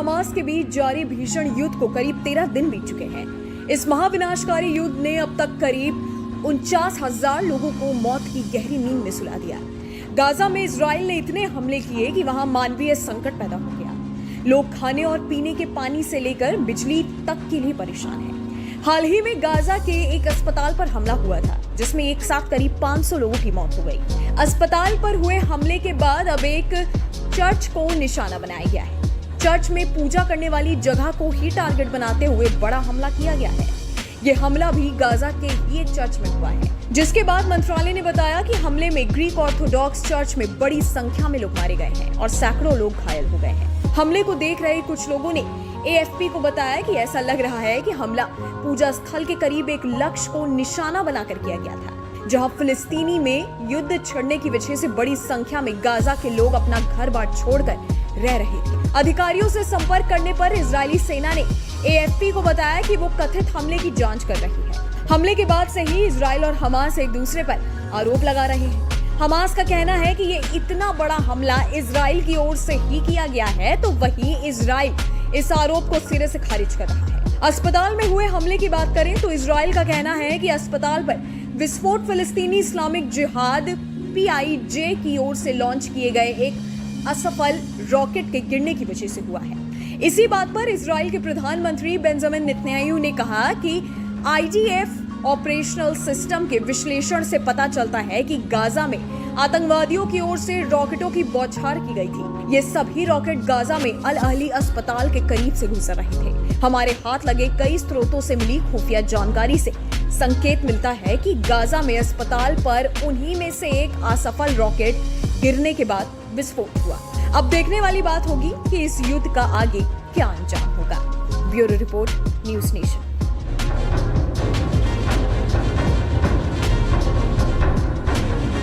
Hamas के बीच जारी भीषण युद्ध को करीब 13 दिन बीत चुके हैं। इस महाविनाशकारी युद्ध ने अब तक करीब 49,000 लोगों को मौत की गहरी नींद में सुला दिया। गाजा में इजराइल ने इतने हमले किए कि वहां मानवीय संकट पैदा हो गया। लोग खाने और पीने के पानी से लेकर बिजली तक के लिए परेशान हैं। हाल ही में गाजा के एक अस्पताल पर हमला हुआ था, जिसमें एक साथ करीब 500 लोगों की मौत हो गई। अस्पताल पर हुए हमले के बाद अब एक चर्च को निशाना बनाया गया है। चर्च में पूजा करने वाली जगह को ही टारगेट बनाते हुए बड़ा हमला किया गया है। ये हमला भी गाजा के ही एक चर्च में हुआ है, जिसके बाद मंत्रालय ने बताया कि हमले में ग्रीक ऑर्थोडॉक्स चर्च में बड़ी संख्या में लोग मारे गए हैं और सैकड़ों लोग घायल हो गए हैं। हमले को देख रहे कुछ लोगों ने AFP को बताया कि ऐसा लग रहा है कि हमला पूजा स्थल के करीब एक लक्ष्य को निशाना बनाकर किया गया था, जहां फिलिस्तीनी में युद्ध छिड़ने की वजह से बड़ी संख्या में गाजा के लोग अपना घर बार छोड़कर रह रहे थे। अधिकारियों से संपर्क करने पर इजरायली सेना ने AFP को बताया कि वो कथित हमले की जांच कर रही है। हमले के बाद से ही इजराइल और हमास एक दूसरे पर आरोप लगा रहे हैं। हमास का कहना है कि ये इतना बड़ा हमला इजराइल की ओर से ही किया गया है, तो वहीं इजराइल इस आरोप को सिरे से खारिज कर रहा है। अस्पताल में हुए हमले की बात करें तो इजराइल का कहना है कि अस्पताल पर विस्फोट फिलिस्तीनी इस्लामिक जिहाद PIJ की ओर से लॉन्च किए गए एक असफल रॉकेट के गिरने की वजह से हुआ है। इसी बात पर इजराइल के प्रधानमंत्री बेंजामिन नेतन्याहू ने कहा कि IDF ऑपरेशनल सिस्टम के विश्लेषण से पता चलता है कि गाजा में आतंकवादियों की ओर से रॉकेटों की बौछार की गई थी। ये सभी रॉकेट गाजा में अल अहली अस्पताल के करीब से गुजर रहे थे। हमारे हाथ लगे कई स्रोतों से मिली खुफिया जानकारी से संकेत मिलता है कि गाजा में अस्पताल पर उन्हीं में से एक असफल रॉकेट गिरने के बाद विस्फोट हुआ। अब देखने वाली बात होगी कि इस युद्ध का आगे क्या अंजाम होगा। Bureau report, news nation.